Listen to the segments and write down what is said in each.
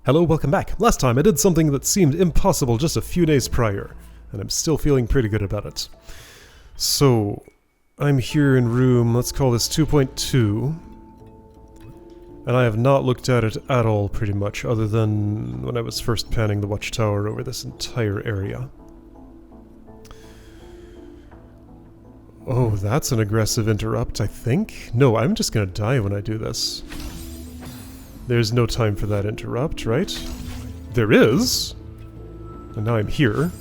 Hello, welcome back. Last time I did something that seemed impossible just a few days prior, and I'm still feeling pretty good about it. So, I'm here in room, let's call this 2.2, and I have not looked at it at all pretty much, other than when I was first panning the watchtower over this entire area. Oh, that's an aggressive interrupt, I think? No, I'm just gonna die when I do this. There's no time for that interrupt, right? There is! And now I'm here.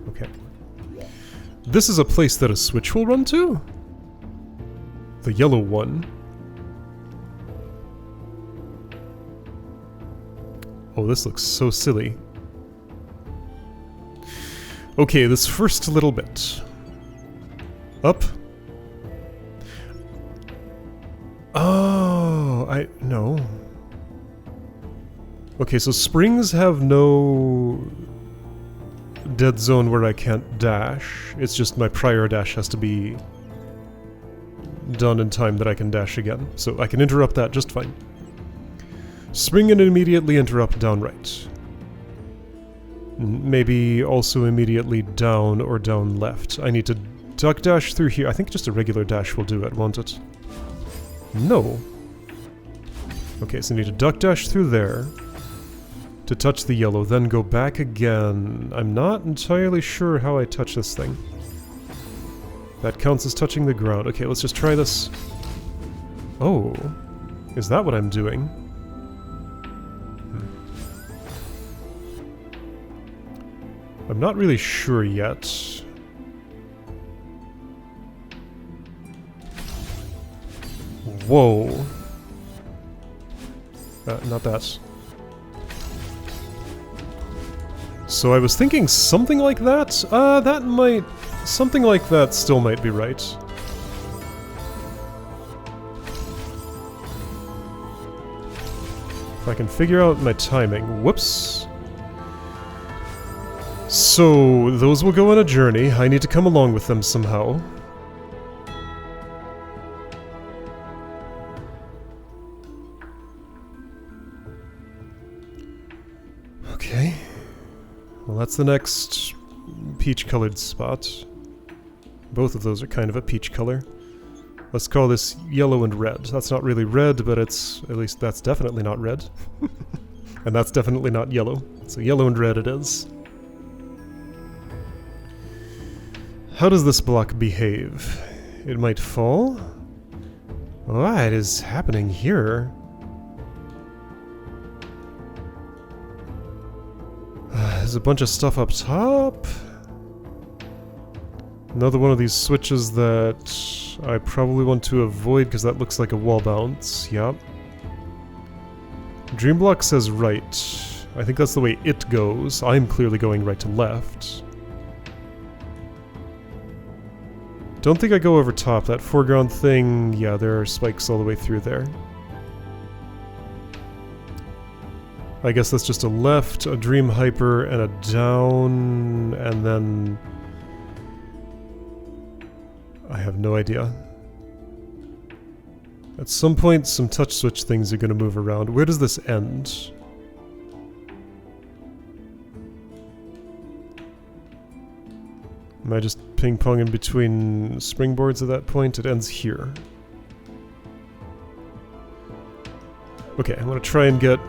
Okay. This is a place that a switch will run to? The yellow one. Oh, this looks so silly. Okay, this first little bit. Up. Oh, no. Okay, so springs have no dead zone where I can't dash. It's just my prior dash has to be done in time that I can dash again. So I can interrupt that just fine. Spring and immediately interrupt down right. Maybe also immediately down or down left. I need to duck dash through here. I think just a regular dash will do it, won't it? No. Okay, so I need to duck dash through there to touch the yellow, then go back again. I'm not entirely sure how I touch this thing. That counts as touching the ground. Okay, let's just try this. Oh, is that what I'm doing? I'm not really sure yet. Whoa. Not that. So I was thinking something like that? That might... Something like that still might be right. If I can figure out my timing. Whoops. So, those will go on a journey. I need to come along with them somehow. Okay. Well, that's the next peach-colored spot. Both of those are kind of a peach color. Let's call this yellow and red. That's not really red, but it's... At least that's definitely not red. And that's definitely not yellow. So yellow and red it is. How does this block behave? It might fall? What is happening here? There's a bunch of stuff up top. Another one of these switches that I probably want to avoid because that looks like a wall bounce. Yep. Dream block says right. I think that's the way it goes. I'm clearly going right to left. Don't think I go over top. That foreground thing, yeah, there are spikes all the way through there. I guess that's just a left, a dream hyper, and a down, and then... I have no idea. At some point, some touch switch things are going to move around. Where does this end? Am I just ping-ponging between springboards at that point? It ends here. Okay, I'm going to try and get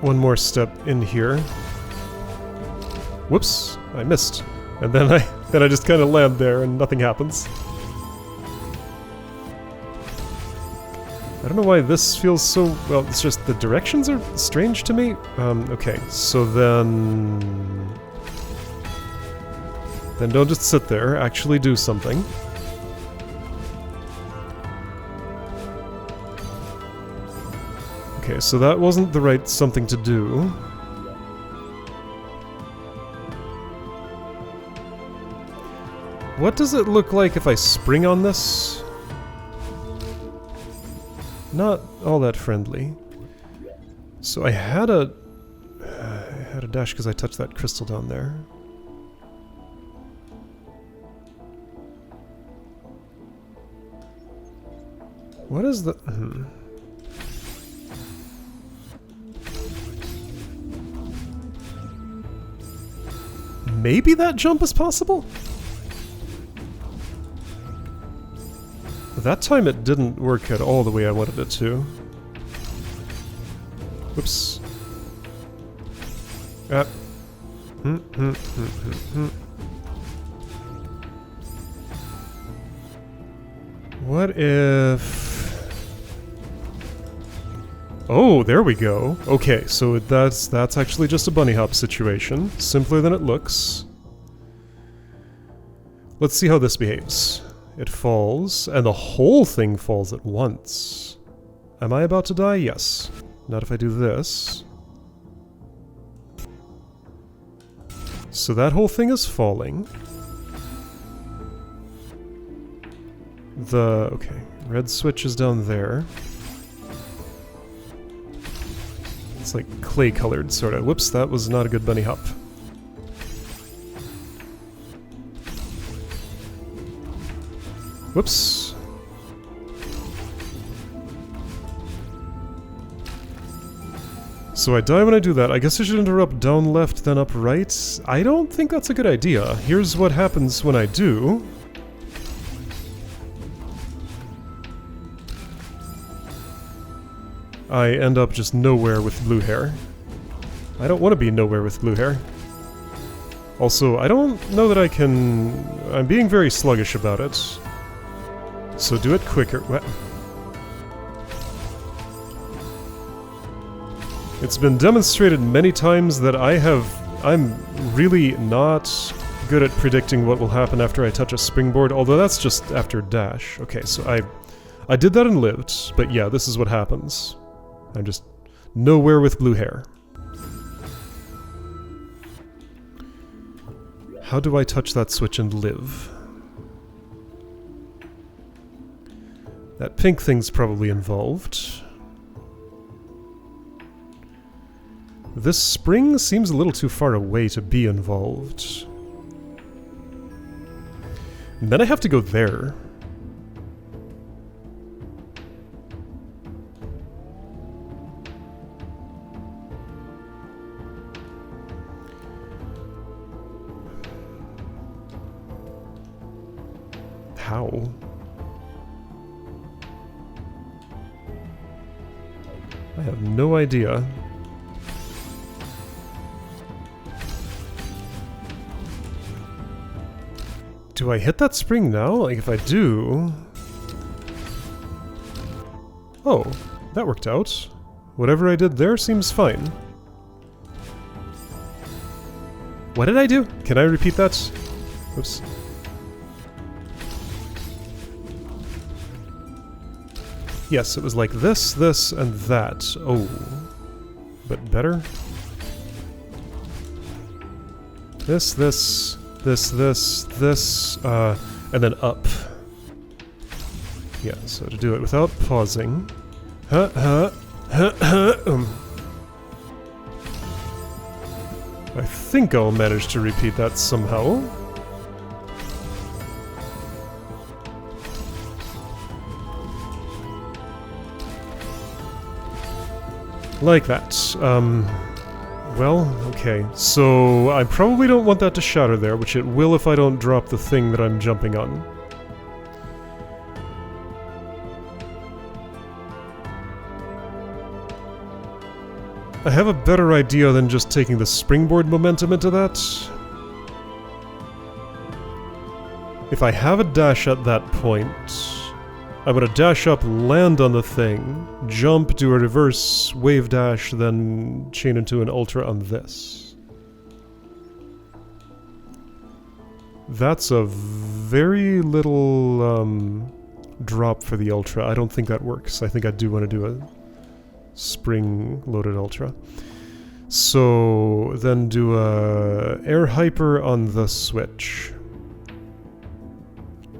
one more step in here. Whoops, I missed. And then I just kind of land there and nothing happens. I don't know why this feels so... Well, it's just the directions are strange to me. Okay, so then... Then don't just sit there, actually do something. Okay, so that wasn't the right something to do. What does it look like if I spring on this? Not all that friendly. So I had a dash because I touched that crystal down there. What is the... maybe that jump is possible? That time it didn't work at all the way I wanted it to. Whoops. Ah. What if... Oh, there we go. Okay, so that's actually just a bunny hop situation. Simpler than it looks. Let's see how this behaves. It falls, and the whole thing falls at once. Am I about to die? Yes. Not if I do this. So that whole thing is falling. Okay, red switch is down there. It's like clay-colored, sort of. Whoops, that was not a good bunny hop. Whoops. So I die when I do that. I guess I should interrupt down left, then up right. I don't think that's a good idea. Here's what happens when I do. I end up just nowhere with blue hair. I don't want to be nowhere with blue hair. Also, I don't know that I can... I'm being very sluggish about it. So do it quicker. What? It's been demonstrated many times that I'm really not good at predicting what will happen after I touch a springboard, although that's just after dash. Okay, so I did that and lived, but yeah, this is what happens. I'm just nowhere with blue hair. How do I touch that switch and live? That pink thing's probably involved. This spring seems a little too far away to be involved. And then I have to go there. How? I have no idea. Do I hit that spring now? Like, if I do... Oh, that worked out. Whatever I did there seems fine. What did I do? Can I repeat that? Oops. Yes, it was like this, this, and that. Oh. But better? This, and then up. Yeah, so to do it without pausing. I think I'll manage to repeat that somehow. Like that. Well, okay. So I probably don't want that to shatter there, which it will if I don't drop the thing that I'm jumping on. I have a better idea than just taking the springboard momentum into that. If I have a dash at that point, I'm gonna dash up, land on the thing, jump, do a reverse wave dash, then chain into an ultra on this. That's a very little drop for the ultra. I don't think that works. I think I do want to do a spring-loaded ultra. So then do a air hyper on the switch.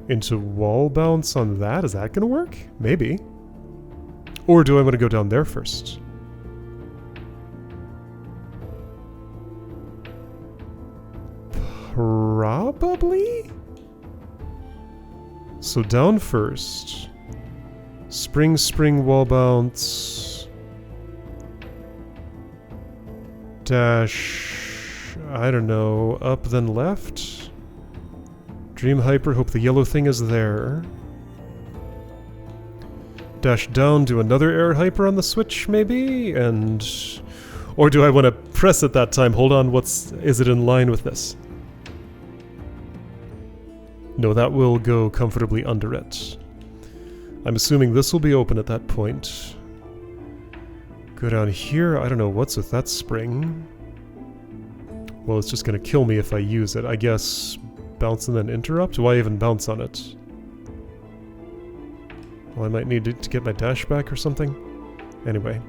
Into wall bounce on that? Is that gonna work? Maybe. Or do I want to go down there first? Probably? So down first. Spring, spring, wall bounce. Dash. I don't know, up then left? Dream hyper, hope the yellow thing is there. Dash down, do another air hyper on the switch, maybe? And... Or do I want to press at that time? Hold on, is it in line with this? No, that will go comfortably under it. I'm assuming this will be open at that point. Go down here, I don't know what's with that spring. Well, it's just gonna kill me if I use it. I guess bounce and then interrupt? Why even bounce on it? Well, I might need to get my dash back or something. Anyway.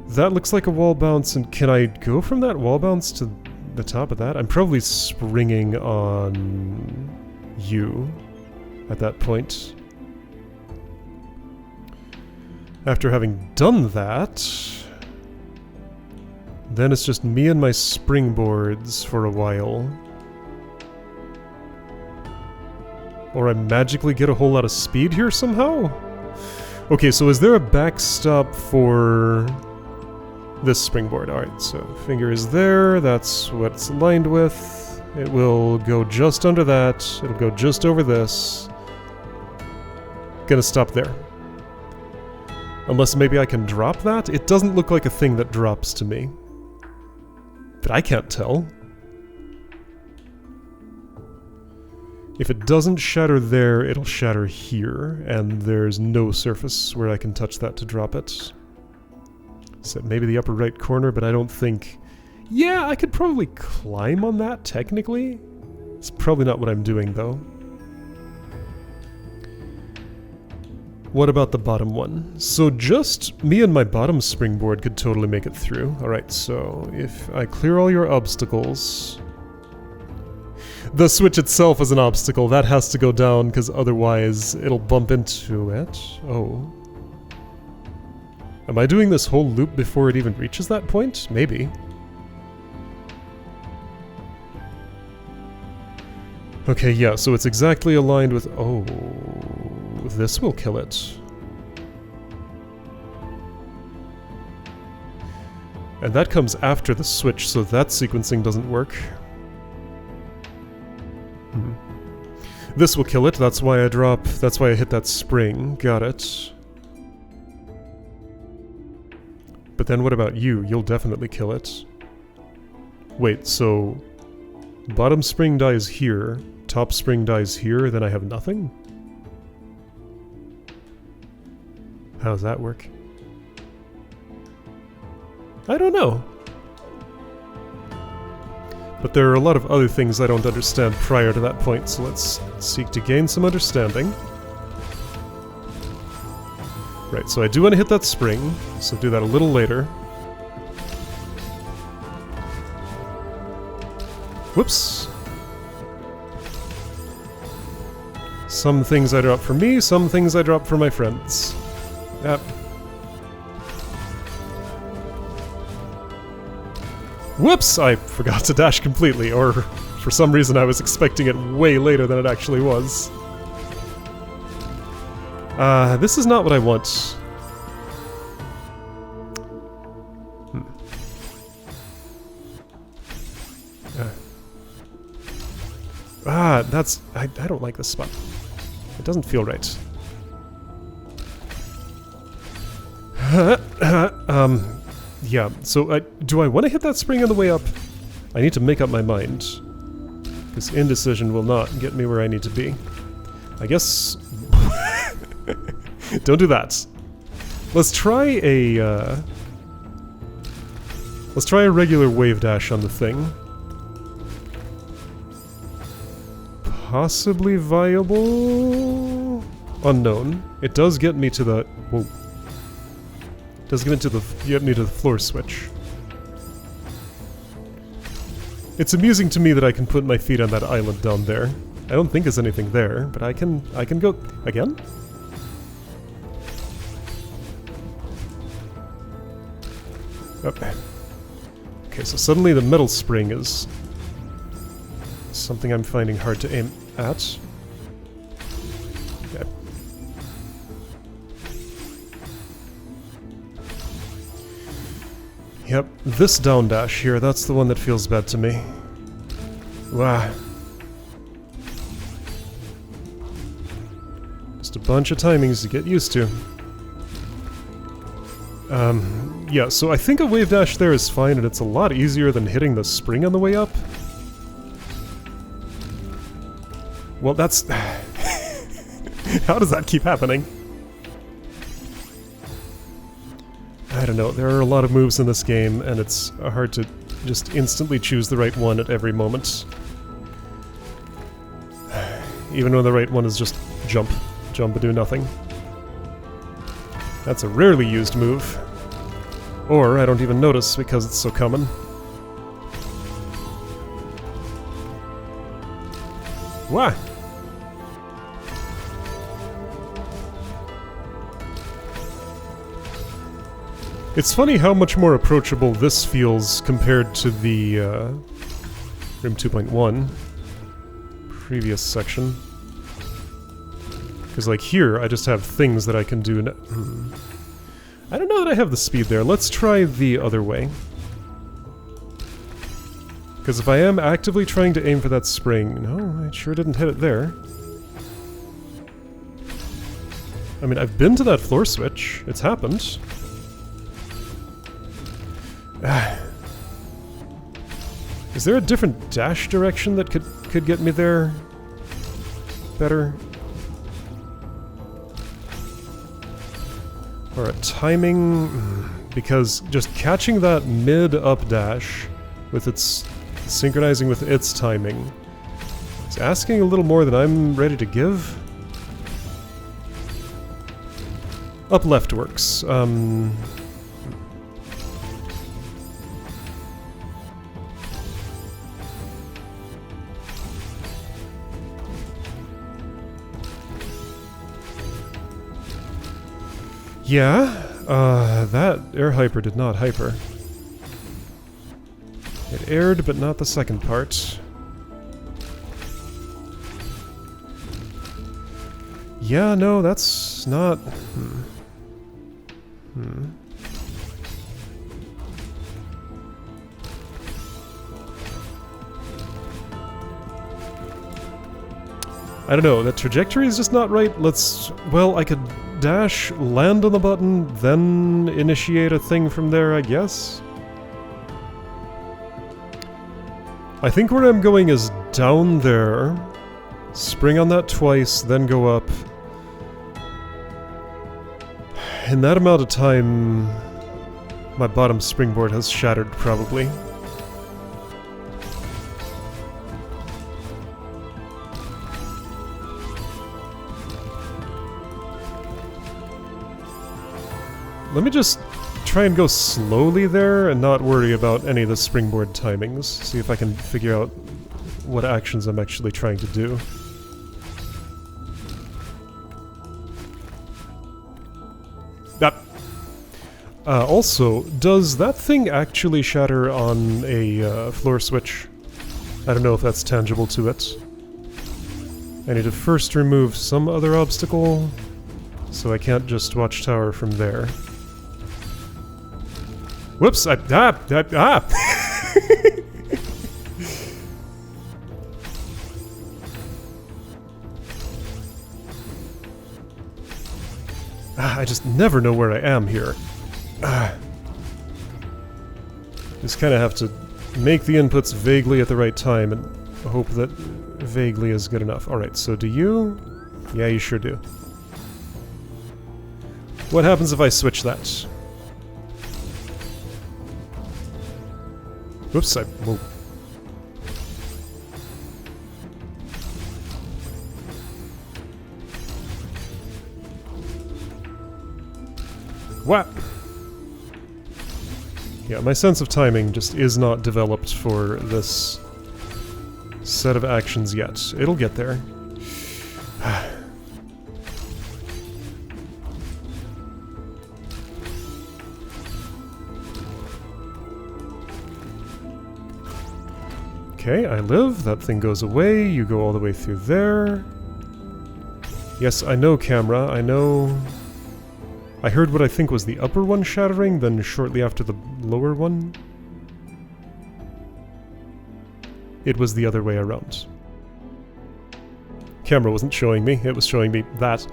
That looks like a wall bounce, and can I go from that wall bounce to the top of that? I'm probably springing on you at that point. After having done that, then it's just me and my springboards for a while. Or I magically get a whole lot of speed here somehow? Okay, so is there a backstop for this springboard? Alright, so finger is there, that's what it's aligned with. It will go just under that, it'll go just over this. Gonna stop there. Unless maybe I can drop that? It doesn't look like a thing that drops to me. But I can't tell. If it doesn't shatter there, it'll shatter here, and there's no surface where I can touch that to drop it. So maybe the upper right corner, but I don't think... Yeah, I could probably climb on that, technically. It's probably not what I'm doing, though. What about the bottom one? So just me and my bottom springboard could totally make it through. Alright, so if I clear all your obstacles... The switch itself is an obstacle. That has to go down, because otherwise it'll bump into it. Oh. Am I doing this whole loop before it even reaches that point? Maybe. Okay, yeah, so it's exactly aligned with... Oh... This will kill it. And that comes after the switch, so that sequencing doesn't work. This will kill it, that's why I hit that spring. Got it. But then what about you? You'll definitely kill it. Wait, so... Bottom spring dies here, top spring dies here, then I have nothing? How does that work? I don't know. But there are a lot of other things I don't understand prior to that point, so let's seek to gain some understanding. Right, so I do want to hit that spring, so do that a little later. Whoops. Some things I drop for me, some things I drop for my friends. Yep. Whoops! I forgot to dash completely, or for some reason I was expecting it way later than it actually was. This is not what I want. That's... I don't like this spot. It doesn't feel right. Yeah, so do I want to hit that spring on the way up? I need to make up my mind. Because indecision will not get me where I need to be. I guess... Don't do that. Let's try a... Let's try a regular wave dash on the thing. Possibly viable... Unknown. It does get me to the... Whoa. Does get me to the floor switch. It's amusing to me that I can put my feet on that island down there. I don't think there's anything there, but I can go again. Okay, so suddenly the metal spring is something I'm finding hard to aim at. Okay. Yep, this down dash here, that's the one that feels bad to me. Wow. Just a bunch of timings to get used to. Yeah, so I think a wave dash there is fine, and it's a lot easier than hitting the spring on the way up. Well, that's... How does that keep happening? I don't know, there are a lot of moves in this game, and it's hard to just instantly choose the right one at every moment. Even when the right one is just jump. Jump and do nothing. That's a rarely used move. Or I don't even notice because it's so common. Why? It's funny how much more approachable this feels compared to the Room 2.1 previous section. Because, like, here, I just have things that I can do. I don't know that I have the speed there. Let's try the other way. Because if I am actively trying to aim for that spring... No, I sure didn't hit it there. I mean, I've been to that floor switch. It's happened. Is there a different dash direction that could get me there better? Or a timing, because just catching that mid-up dash with its synchronizing with its timing is asking a little more than I'm ready to give. Up left works. Yeah, that air hyper did not hyper. It aired, but not the second part. Yeah, no, that's not... I don't know, that trajectory is just not right. Let's... Well, I could dash, land on the button, then initiate a thing from there, I guess? I think where I'm going is down there, spring on that twice, then go up. In that amount of time, my bottom springboard has shattered, probably. Let me just try and go slowly there and not worry about any of the springboard timings. See if I can figure out what actions I'm actually trying to do. Also, does that thing actually shatter on a floor switch? I don't know if that's tangible to it. I need to first remove some other obstacle, so I can't just watchtower from there. Whoops! I just never know where I am here. Just kind of have to make the inputs vaguely at the right time and hope that vaguely is good enough. Alright, so do you? Yeah, you sure do. What happens if I switch that? Whoops, whoa. What? Yeah, my sense of timing just is not developed for this set of actions yet. It'll get there. Okay, I live. That thing goes away. You go all the way through there. Yes, I know, camera. I know... I heard what I think was the upper one shattering, then shortly after the lower one, it was the other way around. Camera wasn't showing me, it was showing me that.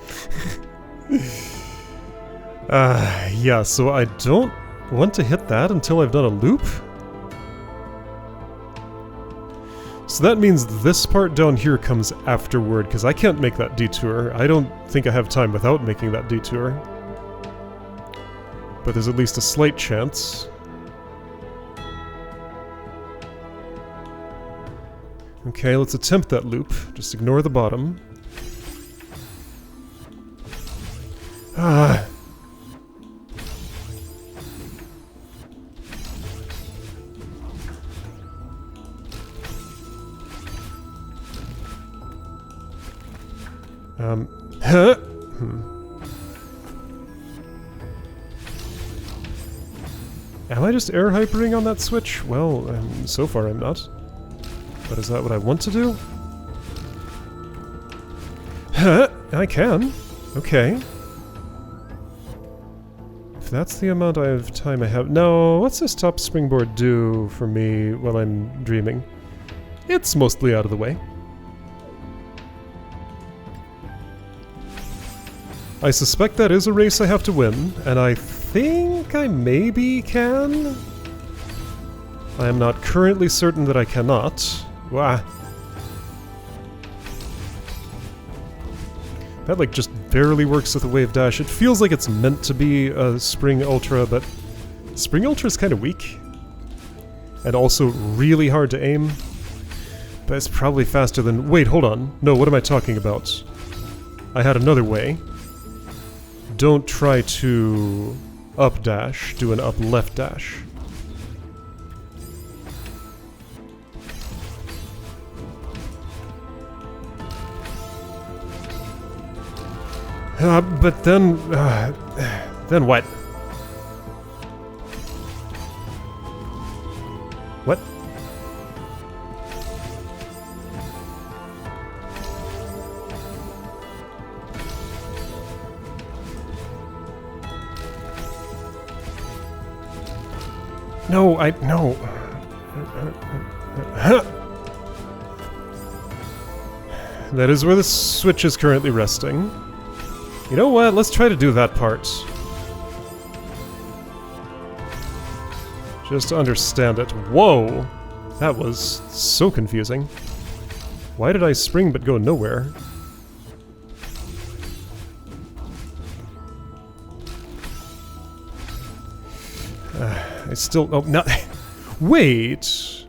Yeah, so I don't want to hit that until I've done a loop. So that means this part down here comes afterward, because I can't make that detour. I don't think I have time without making that detour. But there's at least a slight chance. Okay, let's attempt that loop. Just ignore the bottom. Ah. Am I just air hypering on that switch? Well, so far I'm not. But is that what I want to do? I can. Okay. If that's the amount of time I have... No, what's this top springboard do for me while I'm dreaming? It's mostly out of the way. I suspect that is a race I have to win, and I think I maybe can? I am not currently certain that I cannot. Wah. That like just barely works with a wave dash. It feels like it's meant to be a Spring Ultra, but Spring Ultra is kind of weak. And also really hard to aim. But it's probably faster than... Wait, hold on. No, what am I talking about? I had another way. Don't try to up dash, do an up left dash. But then what? What? No, no. That is where the switch is currently resting. You know what? Let's try to do that part. Just to understand it. Whoa! That was so confusing. Why did I spring but go nowhere? I still... Oh, no. Wait!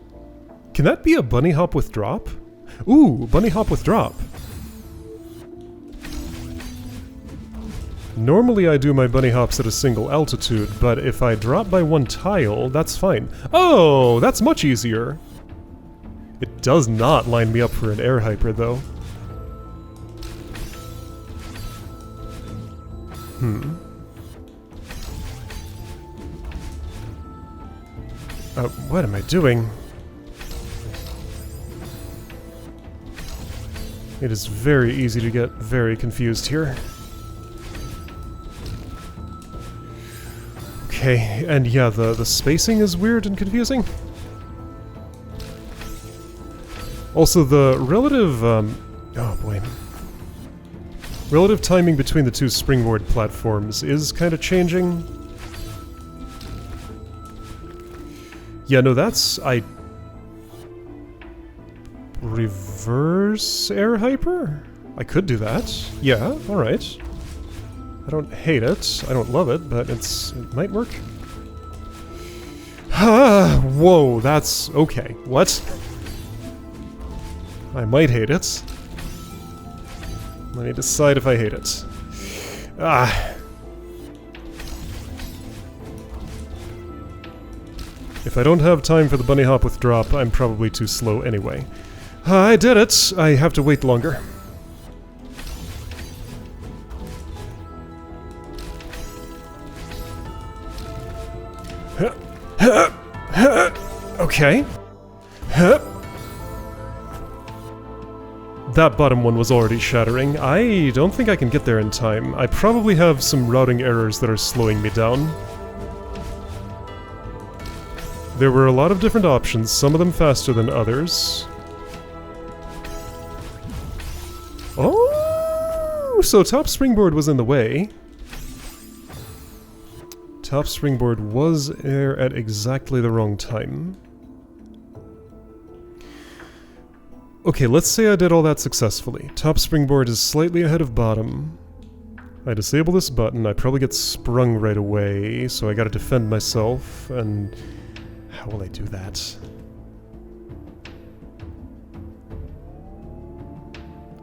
Can that be a bunny hop with drop? Ooh, bunny hop with drop. Normally I do my bunny hops at a single altitude, but if I drop by one tile, that's fine. Oh, that's much easier! It does not line me up for an air hyper, though. What am I doing? It is very easy to get very confused here. Okay, and yeah, the spacing is weird and confusing. Also, the relative, oh boy. Relative timing between the two springboard platforms is kind of changing. Yeah, no, that's... Reverse air hyper? I could do that. Yeah, alright. I don't hate it. I don't love it, but it might work. Whoa, that's... okay. What? I might hate it. Let me decide if I hate it. If I don't have time for the bunny hop with drop, I'm probably too slow anyway. I did it! I have to wait longer. Okay. that bottom one was already shattering. I don't think I can get there in time. I probably have some routing errors that are slowing me down. There were a lot of different options, some of them faster than others. Oh! So top springboard was in the way. Top springboard was there at exactly the wrong time. Okay, let's say I did all that successfully. Top springboard is slightly ahead of bottom. I disable this button, I probably get sprung right away, so I gotta defend myself, and... how will I do that?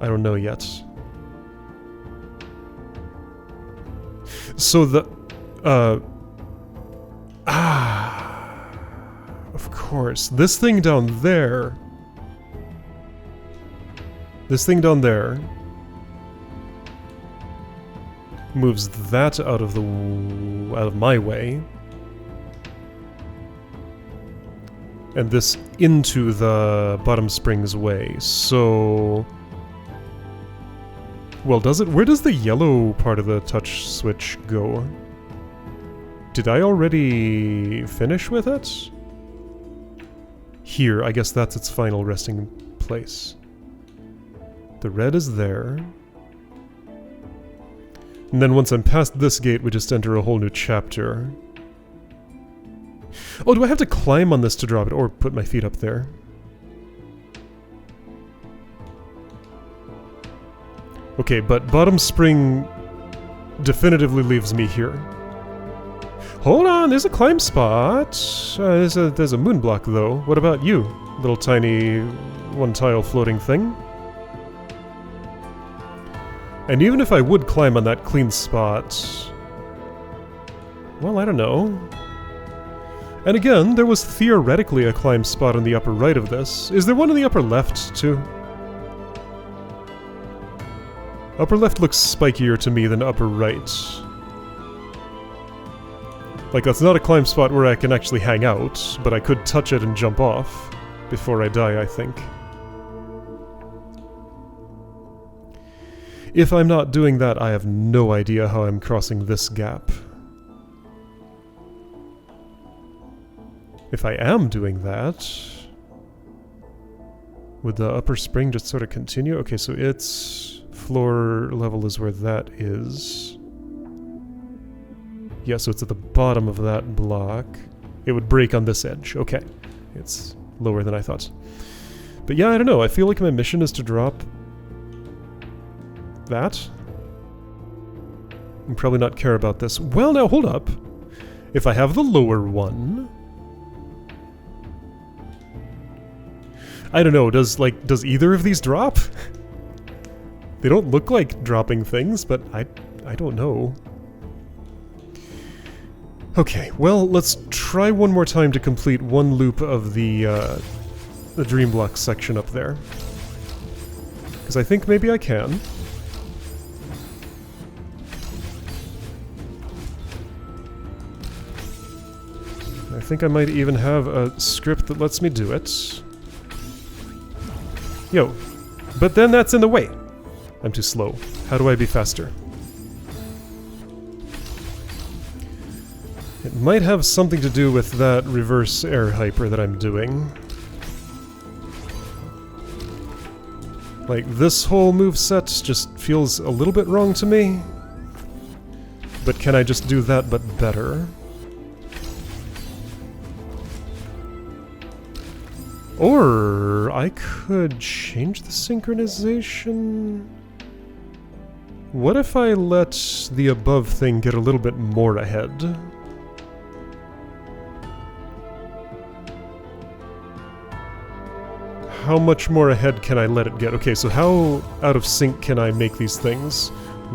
I don't know yet. So the... of course. This thing down there... this thing down there... moves that out of my way. And this into the bottom spring's way. So... well, does it? Where does the yellow part of the touch switch go? Did I already finish with it? Here, I guess that's its final resting place. The red is there. And then once I'm past this gate, we just enter a whole new chapter. Oh, do I have to climb on this to drop it, or put my feet up there? Okay, but bottom spring definitively leaves me here. Hold on, there's a climb spot. There's a moon block, though. What about you, little tiny one-tile floating thing? And even if I would climb on that clean spot... well, I don't know. And again, there was theoretically a climb spot on the upper right of this. Is there one in the upper left, too? Upper left looks spikier to me than upper right. Like, that's not a climb spot where I can actually hang out, but I could touch it and jump off before I die, I think. If I'm not doing that, I have no idea how I'm crossing this gap. If I am doing that... would the upper spring just sort of continue? Okay, so its floor level is where that is. Yeah, so it's at the bottom of that block. It would break on this edge. Okay. It's lower than I thought. But yeah, I don't know. I feel like my mission is to drop... that? And probably not care about this. Well, now, hold up. If I have the lower one... I don't know, does either of these drop? They don't look like dropping things, but I don't know. Okay, well, let's try one more time to complete one loop of the dream block section up there. Because I think maybe I can. I think I might even have a script that lets me do it. Yo, but then that's in the way. I'm too slow. How do I be faster? It might have something to do with that reverse air hyper that I'm doing. Like, this whole moveset just feels a little bit wrong to me. But can I just do that but better? Or I could change the synchronization? What if I let the above thing get a little bit more ahead? How much more ahead can I let it get? Okay, so how out of sync can I make these things?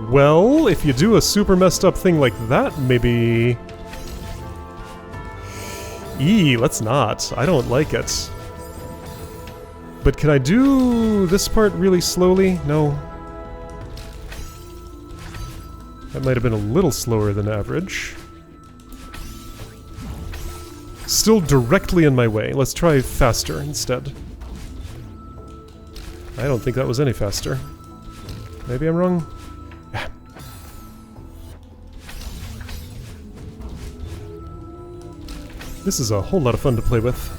Well, if you do a super messed up thing like that, maybe... let's not. I don't like it. But can I do this part really slowly? No. That might have been a little slower than average. Still directly in my way. Let's try faster instead. I don't think that was any faster. Maybe I'm wrong? Yeah. This is a whole lot of fun to play with.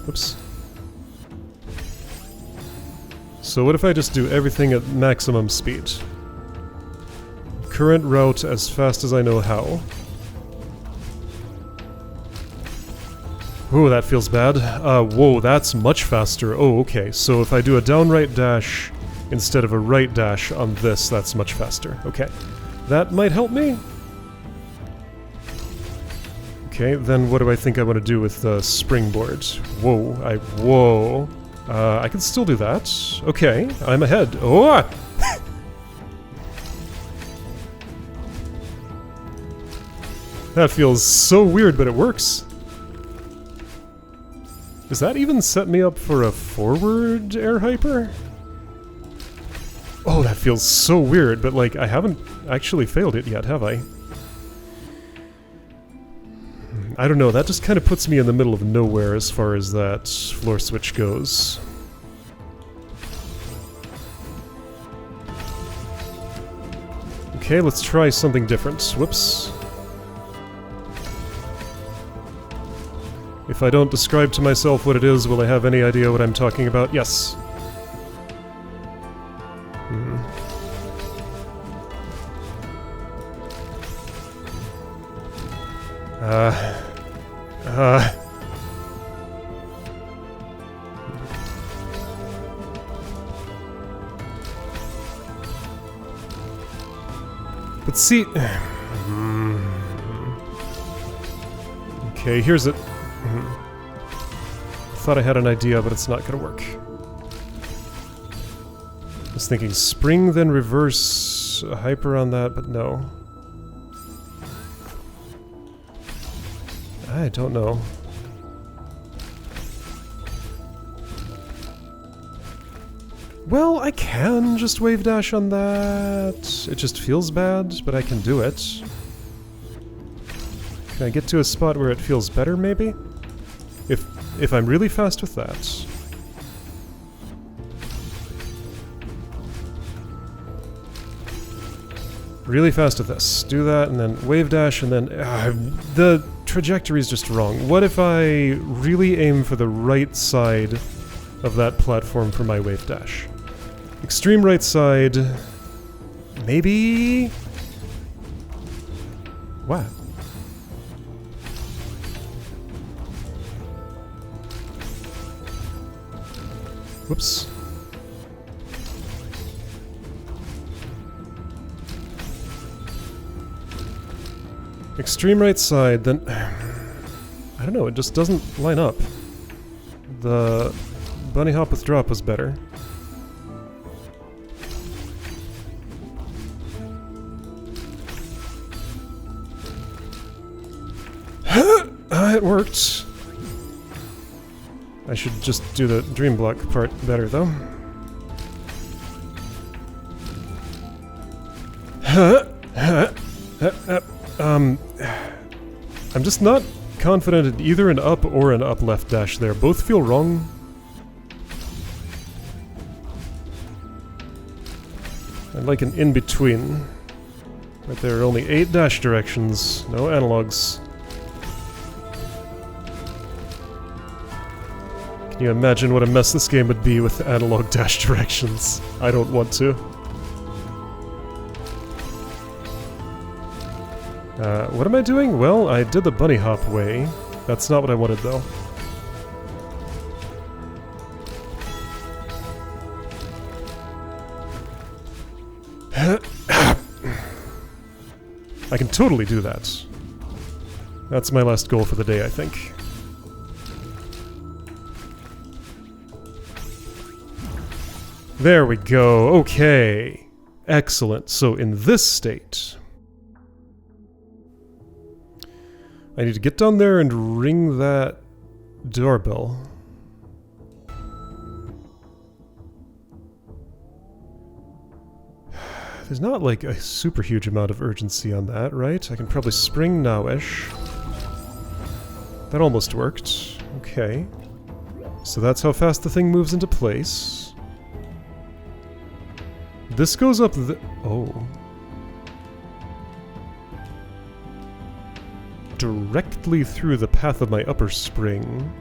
Oops. So what if I just do everything at maximum speed? Current route as fast as I know how. Ooh, that feels bad. Whoa, that's much faster. Oh, okay. So if I do a downright dash instead of a right dash on this, that's much faster. Okay. That might help me. Okay, then what do I think I want to do with the springboard? Whoa, whoa. I can still do that. Okay, I'm ahead. Oh! That feels so weird, but it works. Does that even set me up for a forward air hyper? Oh, that feels so weird, but like, I haven't actually failed it yet, have I? I don't know, that just kind of puts me in the middle of nowhere as far as that floor switch goes. Okay, let's try something different. Whoops. If I don't describe to myself what it is, will I have any idea what I'm talking about? Yes. But see... Okay, here's it. Thought I had an idea, but it's not gonna work. I was thinking spring, then reverse a hyper on that, but no. I don't know. Well, I can just wave dash on that. It just feels bad, but I can do it. Can I get to a spot where it feels better, maybe? If I'm really fast with that. Really fast with this. Do that, and then wave dash, and then... the trajectory is just wrong. What if I really aim for the right side of that platform for my wave dash? Extreme right side... Maybe... What? Whoops. Extreme right side, then... I don't know, it just doesn't line up. The bunny hop with drop was better. It worked. I should just do the dream block part better, though. I'm just not confident in either an up or an up left dash there. Both feel wrong. I'd like an in-between. But there are only 8 dash directions, no analogs. Can you imagine what a mess this game would be with analog dash directions? I don't want to. What am I doing? Well, I did the bunny hop way. That's not what I wanted, though. I can totally do that. That's my last goal for the day, I think. There we go. Okay. Excellent. So in this state, I need to get down there and ring that doorbell. There's not like a super huge amount of urgency on that, right? I can probably spring now-ish. That almost worked. Okay. So that's how fast the thing moves into place. This goes up the... Oh. Directly through the path of my upper spring.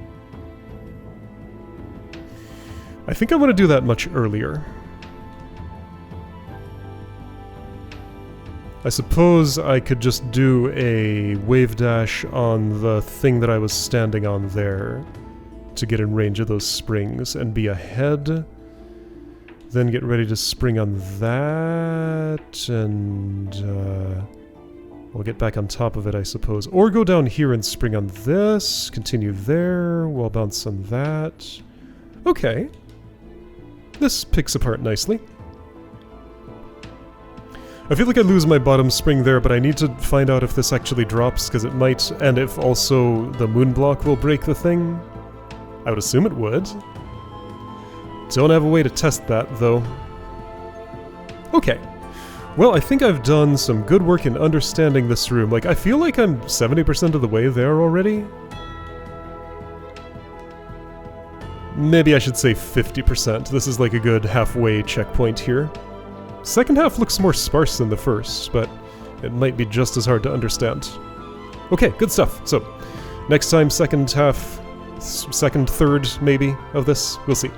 I think I want to do that much earlier. I suppose I could just do a wave dash on the thing that I was standing on there to get in range of those springs and be ahead. Then get ready to spring on that, and we'll get back on top of it, I suppose. Or go down here and spring on this, continue there, we'll bounce on that. Okay. This picks apart nicely. I feel like I lose my bottom spring there, but I need to find out if this actually drops, because it might, and if also the moon block will break the thing. I would assume it would. Don't have a way to test that, though. Okay. Well, I think I've done some good work in understanding this room. Like, I feel like I'm 70% of the way there already. Maybe I should say 50%. This is like a good halfway checkpoint here. Second half looks more sparse than the first, but it might be just as hard to understand. Okay, good stuff. So, next time, second half, second, third, maybe, of this. We'll see.